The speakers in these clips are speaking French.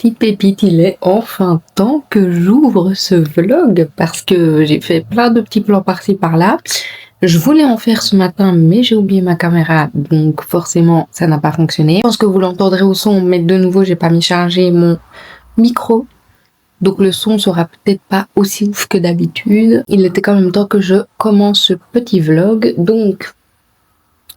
petite pépite, il est enfin temps que j'ouvre ce vlog parce que j'ai fait plein de petits plans par-ci par-là. Je voulais en faire ce matin, mais j'ai oublié ma caméra, donc forcément ça n'a pas fonctionné. Je pense que vous l'entendrez au son, mais de nouveau j'ai pas mis charger mon micro. Donc le son sera peut-être pas aussi ouf que d'habitude. Il était quand même temps que je commence ce petit vlog. Donc,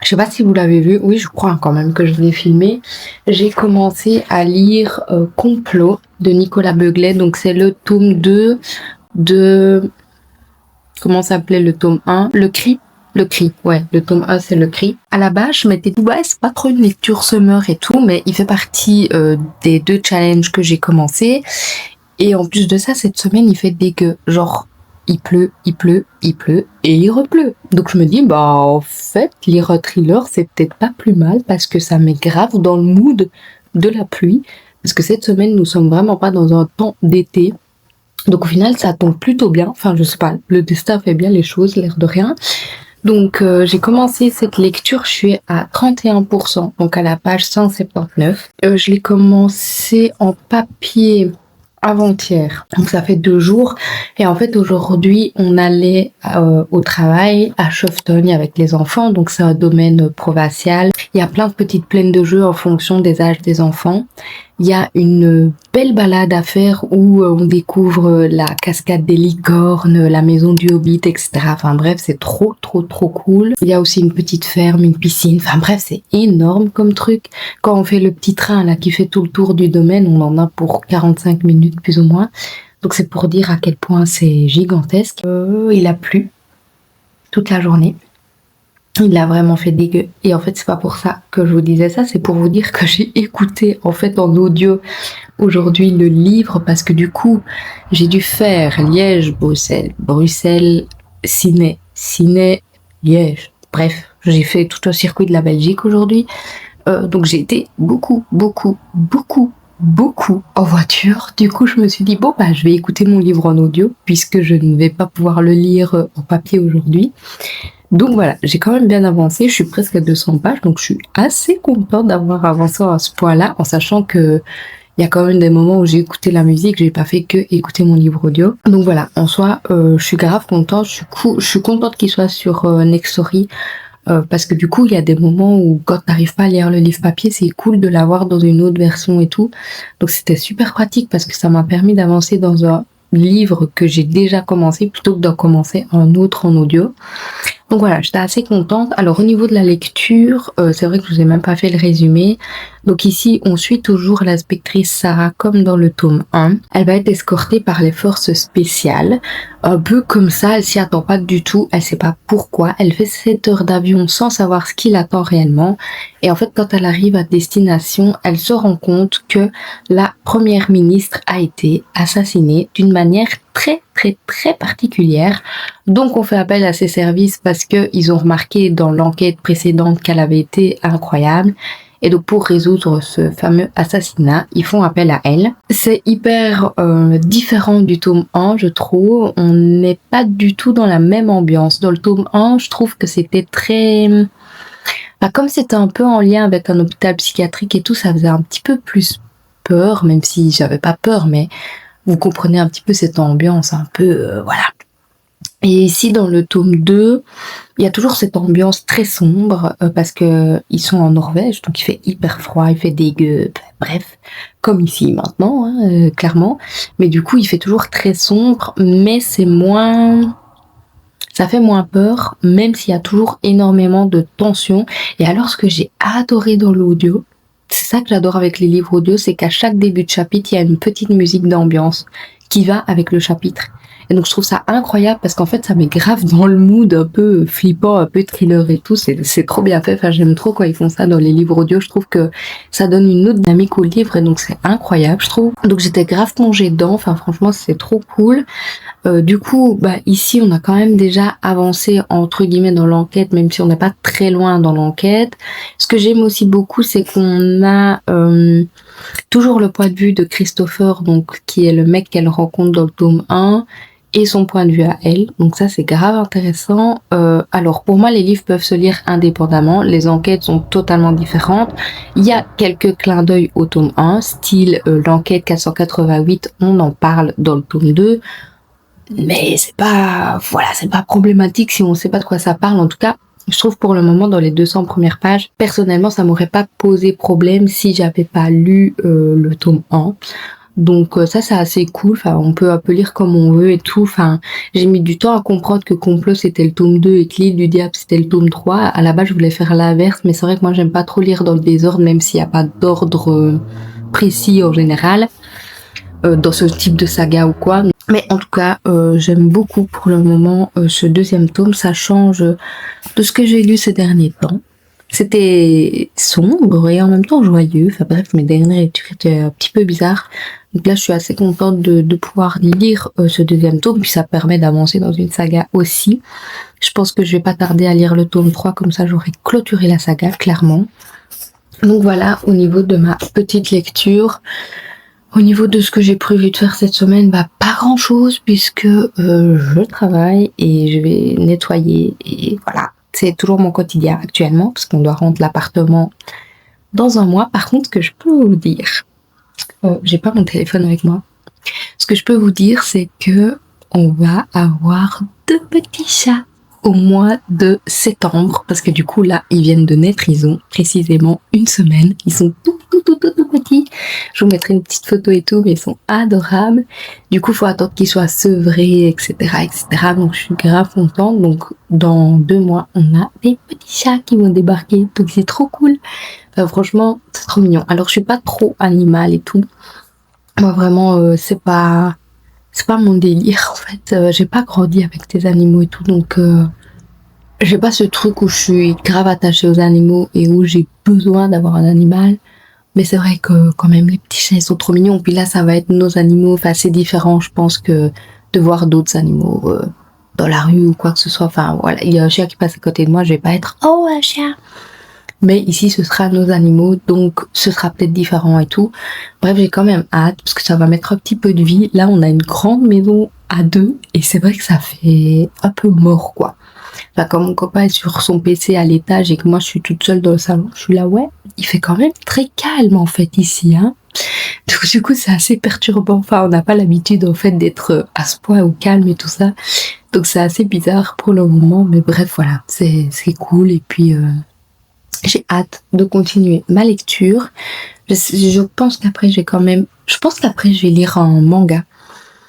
je sais pas si vous l'avez vu. Oui, je crois quand même que je l'ai filmé. J'ai commencé à lire Complot de Nicolas Beuglet. Donc c'est le tome 2 de... Comment s'appelait le tome 1? Le Cri. Le Cri, ouais, le tome 1 c'est le Cri. À la base, je m'étais dit, ouais, c'est pas trop une lecture summer et tout, mais il fait partie des 2 challenges que j'ai commencé. Et en plus de ça, cette semaine, il fait dégueu. Genre, il pleut, il pleut, il pleut et il repleut. Donc je me dis, bah en fait, lire un thriller, c'est peut-être pas plus mal parce que ça met grave dans le mood de la pluie. Parce que cette semaine, nous sommes vraiment pas dans un temps d'été. Donc au final, ça tombe plutôt bien. Enfin, je sais pas, le destin fait bien les choses, l'air de rien. Donc j'ai commencé cette lecture, je suis à 31%, donc à la page 179. Je l'ai commencé en papier avant-hier, donc ça fait 2 jours. Et en fait aujourd'hui on allait au travail à Choftogne avec les enfants, donc c'est un domaine provincial. Il y a plein de petites plaines de jeux en fonction des âges des enfants. Il y a une belle balade à faire où on découvre la cascade des licornes, la maison du Hobbit, etc. Enfin bref, c'est trop cool. Il y a aussi une petite ferme, une piscine. Enfin bref, c'est énorme comme truc. Quand on fait le petit train là qui fait tout le tour du domaine, on en a pour 45 minutes plus ou moins. Donc c'est pour dire à quel point c'est gigantesque. Il a plu toute la journée. Il a vraiment fait dégueu. Et en fait, c'est pas pour ça que je vous disais ça, c'est pour vous dire que j'ai écouté en fait en audio aujourd'hui le livre parce que du coup, j'ai dû faire Liège, Bruxelles, Bruxelles, Ciné, Liège. Bref, j'ai fait tout un circuit de la Belgique aujourd'hui. Donc j'ai été beaucoup en voiture. Du coup, je me suis dit, bon, bah, je vais écouter mon livre en audio puisque je ne vais pas pouvoir le lire en papier aujourd'hui. Donc voilà, j'ai quand même bien avancé, je suis presque à 200 pages, donc je suis assez contente d'avoir avancé à ce point-là, en sachant que il y a quand même des moments où j'ai écouté la musique, j'ai pas fait que écouter mon livre audio. Donc voilà, en soi, je suis grave contente, je suis contente qu'il soit sur Nextory, parce que du coup, il y a des moments où quand t'arrives pas à lire le livre papier, c'est cool de l'avoir dans une autre version et tout. Donc c'était super pratique parce que ça m'a permis d'avancer dans un livre que j'ai déjà commencé plutôt que d'en commencer un autre en audio. Donc voilà, j'étais assez contente. Alors au niveau de la lecture, c'est vrai que je vous ai même pas fait le résumé. Donc ici, on suit toujours l'inspectrice Sarah comme dans le tome 1. Elle va être escortée par les forces spéciales. Un peu comme ça, elle s'y attend pas du tout, elle sait pas pourquoi. Elle fait 7 heures d'avion sans savoir ce qui l'attend réellement. Et en fait, quand elle arrive à destination, elle se rend compte que la première ministre a été assassinée d'une manière très particulière. Donc on fait appel à ses services parce que ils ont remarqué dans l'enquête précédente qu'elle avait été incroyable. Et donc pour résoudre ce fameux assassinat, ils font appel à elle. C'est hyper différent du tome 1, je trouve. On n'est pas du tout dans la même ambiance. Dans le tome 1, je trouve que c'était très... Bah, comme c'était un peu en lien avec un hôpital psychiatrique et tout, ça faisait un petit peu plus peur, même si j'avais pas peur, mais vous comprenez un petit peu cette ambiance un peu... voilà. Et ici, dans le tome 2, il y a toujours cette ambiance très sombre parce que ils sont en Norvège, donc il fait hyper froid, il fait dégueu, bref, comme ici maintenant, hein, clairement. Mais du coup, il fait toujours très sombre, mais c'est moins... Ça fait moins peur, même s'il y a toujours énormément de tension. Et alors, ce que j'ai adoré dans l'audio, c'est ça que j'adore avec les livres audio, c'est qu'à chaque début de chapitre, il y a une petite musique d'ambiance qui va avec le chapitre. Et donc je trouve ça incroyable parce qu'en fait ça met grave dans le mood un peu flippant, un peu thriller et tout, c'est trop bien fait. Enfin j'aime trop quand ils font ça dans les livres audio, je trouve que ça donne une autre dynamique au livre et donc c'est incroyable je trouve. Donc j'étais grave plongée dedans, enfin franchement c'est trop cool. Du coup bah ici on a quand même déjà avancé entre guillemets dans l'enquête, même si on n'est pas très loin dans l'enquête. Ce que j'aime aussi beaucoup c'est qu'on a toujours le point de vue de Christopher, donc qui est le mec qu'elle rencontre dans le tome 1, et son point de vue à elle. Donc ça, c'est grave intéressant. Alors, pour moi, les livres peuvent se lire indépendamment. Les enquêtes sont totalement différentes. Il y a quelques clins d'œil au tome 1, style l'enquête 488, on en parle dans le tome 2. Mais c'est pas problématique si on sait pas de quoi ça parle. En tout cas, je trouve pour le moment dans les 200 premières pages, personnellement, ça m'aurait pas posé problème si j'avais pas lu le tome 1. Donc ça c'est assez cool, enfin on peut un peu lire comme on veut et tout, enfin j'ai mis du temps à comprendre que Complot c'était le tome 2 et que l'île du diable c'était le tome 3. À la base je voulais faire l'inverse, mais c'est vrai que moi j'aime pas trop lire dans le désordre, même s'il n'y a pas d'ordre précis en général dans ce type de saga ou quoi. Mais en tout cas j'aime beaucoup pour le moment ce deuxième tome, ça change de ce que j'ai lu ces derniers temps. C'était sombre et en même temps joyeux. Enfin bref, mes dernières lectures étaient un petit peu bizarres. Donc là, je suis assez contente de pouvoir lire ce deuxième tome. Puis ça permet d'avancer dans une saga aussi. Je pense que je vais pas tarder à lire le tome 3. Comme ça, j'aurai clôturé la saga, clairement. Donc voilà, au niveau de ma petite lecture. Au niveau de ce que j'ai prévu de faire cette semaine, pas grand chose puisque je travaille et je vais nettoyer et voilà. C'est toujours mon quotidien actuellement parce qu'on doit rendre l'appartement dans un mois. Par contre, ce que je peux vous dire, j'ai pas mon téléphone avec moi. Ce que je peux vous dire, c'est que on va avoir 2 petits chats au mois de septembre parce que du coup là, ils viennent de naître. Ils ont précisément 1 semaine. Ils sont tout petits. Je vous mettrai une petite photo et tout, mais ils sont adorables. Du coup, faut attendre qu'ils soient sevrés, etc., etc. Donc, je suis grave contente. Donc, dans 2 mois, on a des petits chats qui vont débarquer. Donc, c'est trop cool. Enfin, franchement, c'est trop mignon. Alors, je suis pas trop animal et tout. Moi, vraiment, c'est pas mon délire, en fait. J'ai pas grandi avec des animaux et tout. Donc, j'ai pas ce truc où je suis grave attachée aux animaux et où j'ai besoin d'avoir un animal. Mais c'est vrai que quand même les petits chats ils sont trop mignons. Puis là ça va être nos animaux. Enfin c'est différent je pense que de voir d'autres animaux dans la rue ou quoi que ce soit. Enfin voilà, il y a un chien qui passe à côté de moi, je vais pas être oh un chien. Mais ici ce sera nos animaux donc ce sera peut-être différent et tout. Bref j'ai quand même hâte parce que ça va mettre un petit peu de vie. Là on a une grande maison à 2 et c'est vrai que ça fait un peu mort quoi. Enfin, comme mon copain est sur son PC à l'étage et que moi je suis toute seule dans le salon, je suis là ouais, il fait quand même très calme en fait ici hein. Donc du coup c'est assez perturbant, enfin on n'a pas l'habitude en fait d'être à ce point au calme et tout ça. Donc c'est assez bizarre pour le moment, mais bref voilà, c'est cool et puis j'ai hâte de continuer ma lecture. Je pense qu'après je vais lire un manga.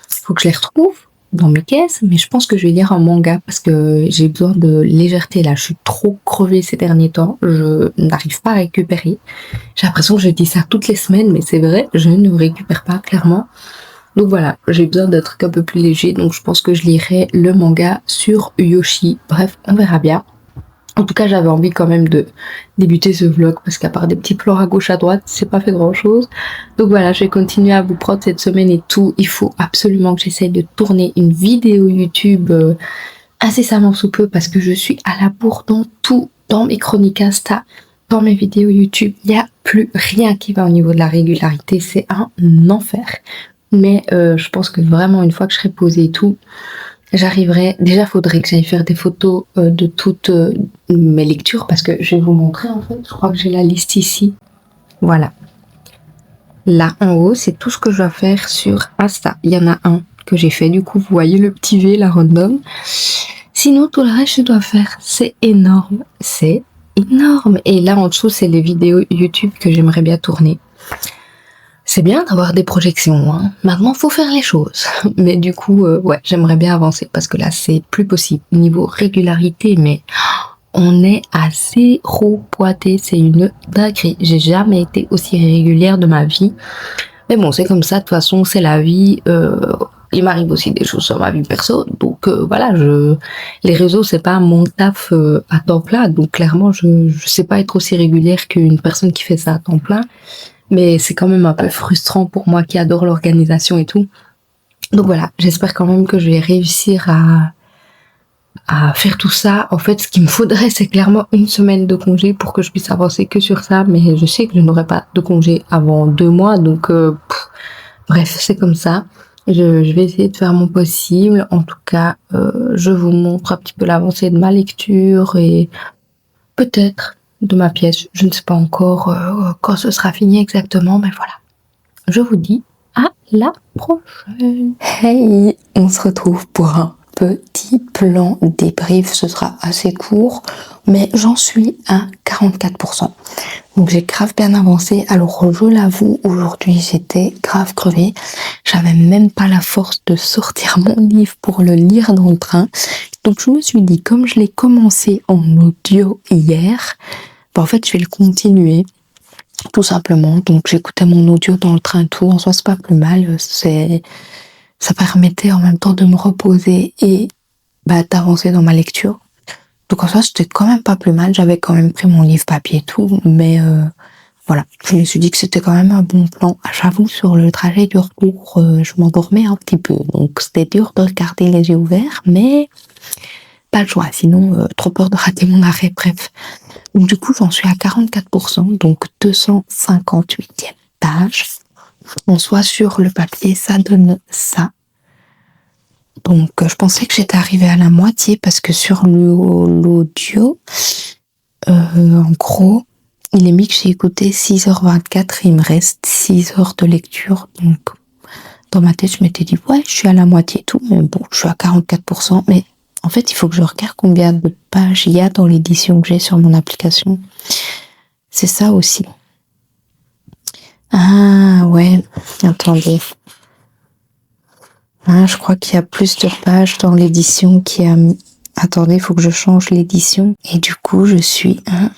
Il faut que je les retrouve dans mes caisses, mais je pense que je vais lire un manga parce que j'ai besoin de légèreté là. Je suis trop crevée ces derniers temps. Je n'arrive pas à récupérer. J'ai l'impression que je dis ça toutes les semaines, mais c'est vrai, je ne récupère pas clairement. Donc voilà, j'ai besoin d'un truc un peu plus léger. Donc je pense que je lirai le manga sur Yoshi. Bref, on verra bien. En tout cas, j'avais envie quand même de débuter ce vlog parce qu'à part des petits plans à gauche à droite, c'est pas fait grand chose. Donc voilà, je vais continuer à vous prendre cette semaine et tout. Il faut absolument que j'essaye de tourner une vidéo YouTube incessamment sous peu parce que je suis à la bourre dans tout, dans mes chroniques Insta, dans mes vidéos YouTube. Il n'y a plus rien qui va au niveau de la régularité. C'est un enfer. Mais je pense que vraiment une fois que je serai posée et tout, j'arriverai. Déjà, faudrait que j'aille faire des photos de toutes mes lectures parce que je vais vous montrer en fait. Je crois que j'ai la liste ici. Voilà. Là en haut, c'est tout ce que je dois faire sur Insta. Il y en a un que j'ai fait. Du coup, vous voyez le petit V, la random. Sinon, tout le reste, je dois faire. C'est énorme. C'est énorme. Et là en dessous, c'est les vidéos YouTube que j'aimerais bien tourner. C'est bien d'avoir des projections, hein. Maintenant, faut faire les choses. Mais du coup, ouais, j'aimerais bien avancer parce que là, c'est plus possible. Niveau régularité, mais on est à 0 pointé. C'est une dinguerie. J'ai jamais été aussi régulière de ma vie. Mais bon, c'est comme ça. De toute façon, c'est la vie. Il m'arrive aussi des choses sur ma vie perso. Donc voilà, les réseaux, c'est pas mon taf à temps plein. Donc clairement, je sais pas être aussi régulière qu'une personne qui fait ça à temps plein. Mais c'est quand même un peu frustrant pour moi qui adore l'organisation et tout. Donc voilà, j'espère quand même que je vais réussir à faire tout ça. En fait, ce qu'il me faudrait, c'est clairement 1 semaine de congé pour que je puisse avancer que sur ça. Mais je sais que je n'aurai pas de congé avant 2 mois. Donc, bref, c'est comme ça. Je vais essayer de faire mon possible. En tout cas, je vous montre un petit peu l'avancée de ma lecture et peut-être de ma pièce. Je ne sais pas encore quand ce sera fini exactement, mais voilà. Je vous dis à la prochaine. Hey, on se retrouve pour un petit plan débrief. Ce sera assez court, mais j'en suis à 44%. Donc j'ai grave bien avancé. Alors je l'avoue, aujourd'hui j'étais grave crevée. J'avais même pas la force de sortir mon livre pour le lire dans le train. Donc je me suis dit, comme je l'ai commencé en audio hier, en fait je vais le continuer tout simplement. Donc j'écoutais mon audio dans le train, tout en soi c'est pas plus mal. Ça permettait en même temps de me reposer et d'avancer dans ma lecture. Donc en soi c'était quand même pas plus mal. J'avais quand même pris mon livre papier et tout, mais voilà, je me suis dit que c'était quand même un bon plan. J'avoue, sur le trajet du retour, je m'endormais un petit peu. Donc c'était dur de regarder les yeux ouverts, mais pas le choix. Sinon, trop peur de rater mon arrêt, bref. Donc du coup, j'en suis à 44%, donc 258e page. En soi, sur le papier, ça donne ça. Donc je pensais que j'étais arrivée à la moitié parce que sur l'audio, en gros, il est mis que j'ai écouté 6h24 et il me reste 6 heures de lecture. Donc, dans ma tête, je m'étais dit, ouais, je suis à la moitié et tout, mais bon, je suis à 44%. Mais en fait, il faut que je regarde combien de pages il y a dans l'édition que j'ai sur mon application. C'est ça aussi. Ah, ouais, attendez. Ah, je crois qu'il y a plus de pages dans l'édition qui a... Attendez, il faut que je change l'édition. Et du coup, je suis à...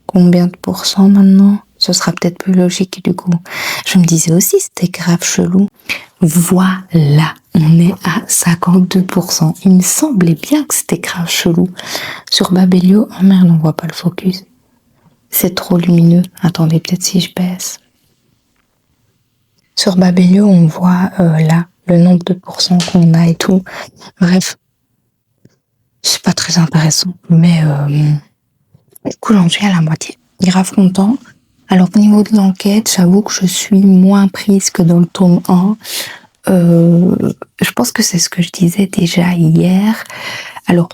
Combien de pourcents maintenant? Ce sera peut-être plus logique du coup. Je me disais aussi c'était grave chelou. Voilà, on est à 52%. Il me semblait bien que c'était grave chelou. Sur Babelio, oh merde, on voit pas le focus. C'est trop lumineux. Attendez, peut-être si je baisse. Sur Babelio, on voit là le nombre de pourcents qu'on a et tout. Bref, c'est pas très intéressant, mais du coup, j'en suis à la moitié. Grave content. Alors, au niveau de l'enquête, j'avoue que je suis moins prise que dans le tome 1. Je pense que c'est ce que je disais déjà hier. Alors,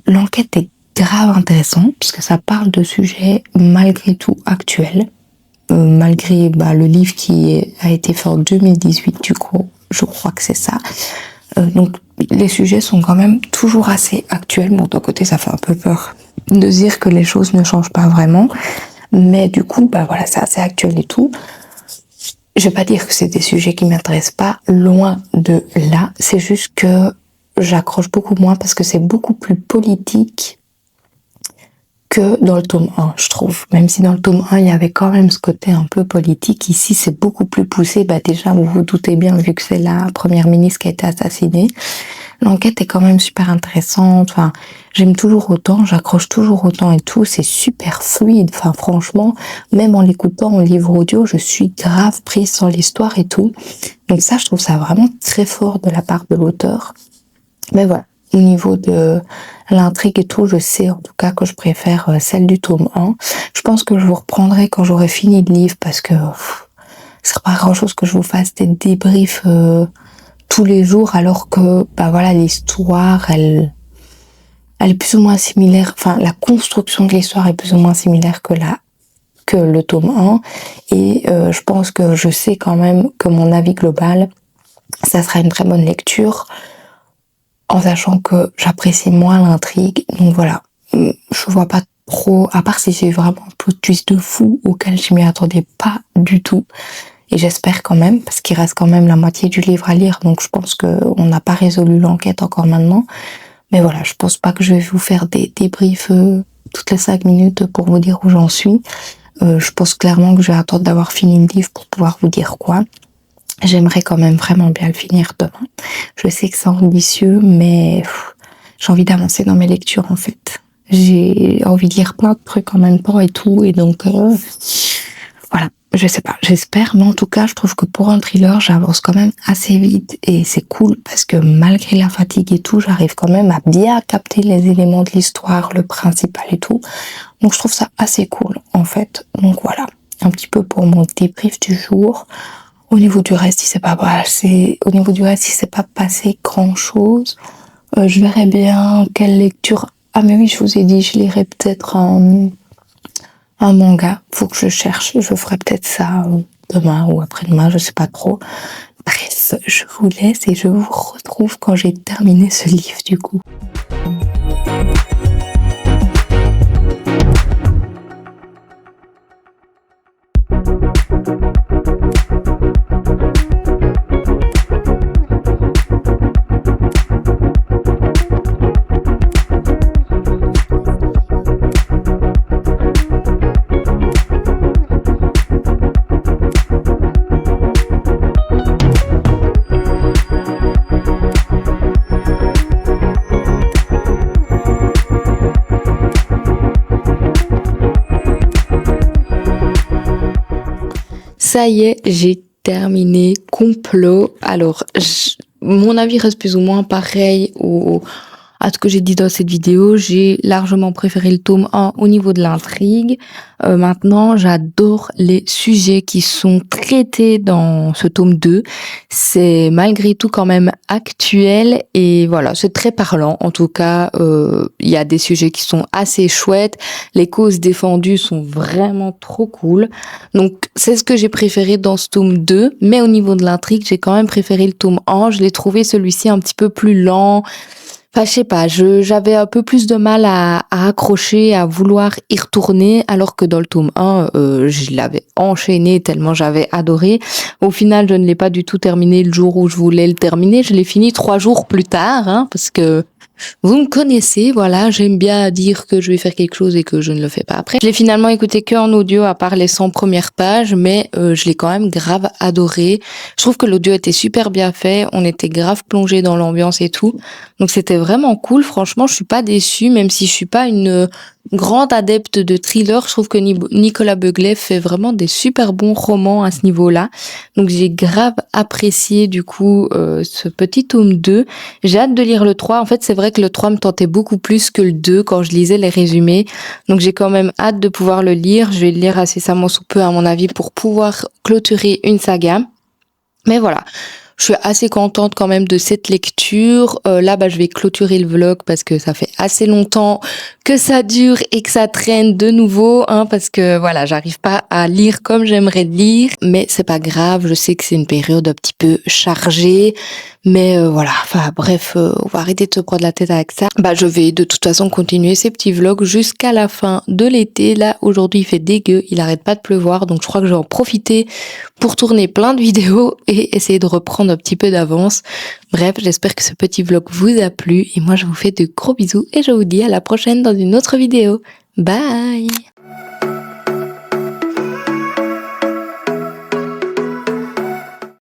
l'enquête est grave intéressante puisque ça parle de sujets malgré tout actuels. Malgré le livre qui a été fait en 2018, du coup, je crois que c'est ça. Donc, les sujets sont quand même toujours assez actuels. Bon, d'un côté, ça fait un peu peur de dire que les choses ne changent pas vraiment. Mais du coup, voilà, c'est assez actuel et tout. Je vais pas dire que c'est des sujets qui m'intéressent pas, loin de là. C'est juste que j'accroche beaucoup moins parce que c'est beaucoup plus politique que dans le tome 1, je trouve. Même si dans le tome 1, il y avait quand même ce côté un peu politique, ici, c'est beaucoup plus poussé. Déjà, vous vous doutez bien, vu que c'est la première ministre qui a été assassinée. L'enquête est quand même super intéressante. Enfin, j'aime toujours autant, j'accroche toujours autant et tout. C'est super fluide. Enfin, franchement, même en l'écoutant en livre audio, je suis grave prise sur l'histoire et tout. Donc ça, je trouve ça vraiment très fort de la part de l'auteur. Mais voilà, au niveau de l'intrigue et tout, je sais en tout cas que je préfère celle du tome 1. Je pense que je vous reprendrai quand j'aurai fini le livre parce que ce sera pas grand chose que je vous fasse des débriefs tous les jours, alors que l'histoire elle est plus ou moins similaire, enfin la construction de l'histoire est plus ou moins similaire que le tome 1 et je pense que je sais quand même que mon avis global ça sera une très bonne lecture en sachant que j'apprécie moins l'intrigue. Donc voilà, je vois pas trop, à part si c'est vraiment un plot twist de fou auquel je m'y attendais pas du tout. Et j'espère quand même, parce qu'il reste quand même la moitié du livre à lire, donc je pense qu'on n'a pas résolu l'enquête encore maintenant. Mais voilà, je pense pas que je vais vous faire des débriefs toutes les 5 minutes pour vous dire où j'en suis. Je pense clairement que je vais attendre d'avoir fini le livre pour pouvoir vous dire quoi. J'aimerais quand même vraiment bien le finir demain. Je sais que c'est ambitieux, mais j'ai envie d'avancer dans mes lectures en fait. J'ai envie de lire plein de trucs en même temps et tout, et donc voilà. Je sais pas, j'espère, mais en tout cas, je trouve que pour un thriller, j'avance quand même assez vite et c'est cool parce que malgré la fatigue et tout, j'arrive quand même à bien capter les éléments de l'histoire, le principal et tout. Donc je trouve ça assez cool en fait. Donc voilà, un petit peu pour mon débrief du jour. Au niveau du reste, il s'est pas passé grand chose. Je verrai bien quelle lecture. Ah mais oui, je vous ai dit, je lirai peut-être un manga. Faut que je cherche. Je ferai peut-être ça demain ou après-demain, je sais pas trop. Bref, je vous laisse et je vous retrouve quand j'ai terminé ce livre du coup. Ça y est, j'ai terminé Complot. Alors, mon avis reste plus ou moins pareil à ce que j'ai dit dans cette vidéo. J'ai largement préféré le tome 1 au niveau de l'intrigue. Maintenant, j'adore les sujets qui sont traités dans ce tome 2. C'est malgré tout quand même actuel et voilà, c'est très parlant. En tout cas, il y a des sujets qui sont assez chouettes. Les causes défendues sont vraiment trop cool. Donc, c'est ce que j'ai préféré dans ce tome 2. Mais au niveau de l'intrigue, j'ai quand même préféré le tome 1. Je l'ai trouvé celui-ci un petit peu plus lent. Enfin, je sais pas, j'avais un peu plus de mal à accrocher, à vouloir y retourner, alors que dans le tome 1, je l'avais enchaîné tellement j'avais adoré. Au final, je ne l'ai pas du tout terminé le jour où je voulais le terminer. Je l'ai fini 3 jours plus tard, parce que vous me connaissez, voilà, j'aime bien dire que je vais faire quelque chose et que je ne le fais pas après. Je l'ai finalement écouté que en audio, à part les 100 premières pages, mais je l'ai quand même grave adoré. Je trouve que l'audio était super bien fait, on était grave plongé dans l'ambiance et tout. Donc c'était vraiment cool, franchement, je suis pas déçue, même si je suis pas une grande adepte de thriller. Je trouve que Nicolas Beuglet fait vraiment des super bons romans à ce niveau-là. Donc j'ai grave apprécié du coup ce petit tome 2. J'ai hâte de lire le 3. En fait, c'est vrai que le 3 me tentait beaucoup plus que le 2 quand je lisais les résumés. Donc j'ai quand même hâte de pouvoir le lire. Je vais le lire incessamment sous peu à mon avis pour pouvoir clôturer une saga. Mais voilà. Je suis assez contente quand même de cette lecture. Là, je vais clôturer le vlog parce que ça fait assez longtemps que ça dure et que ça traîne de nouveau, parce que voilà, j'arrive pas à lire comme j'aimerais lire, mais c'est pas grave. Je sais que c'est une période un petit peu chargée, mais voilà. Enfin bref, on va arrêter de se prendre la tête avec ça. Je vais de toute façon continuer ces petits vlogs jusqu'à la fin de l'été. Là, aujourd'hui, il fait dégueu, il arrête pas de pleuvoir, donc je crois que je vais en profiter pour tourner plein de vidéos et essayer de reprendre un petit peu d'avance. Bref, j'espère que ce petit vlog vous a plu et moi je vous fais de gros bisous et je vous dis à la prochaine dans une autre vidéo. Bye!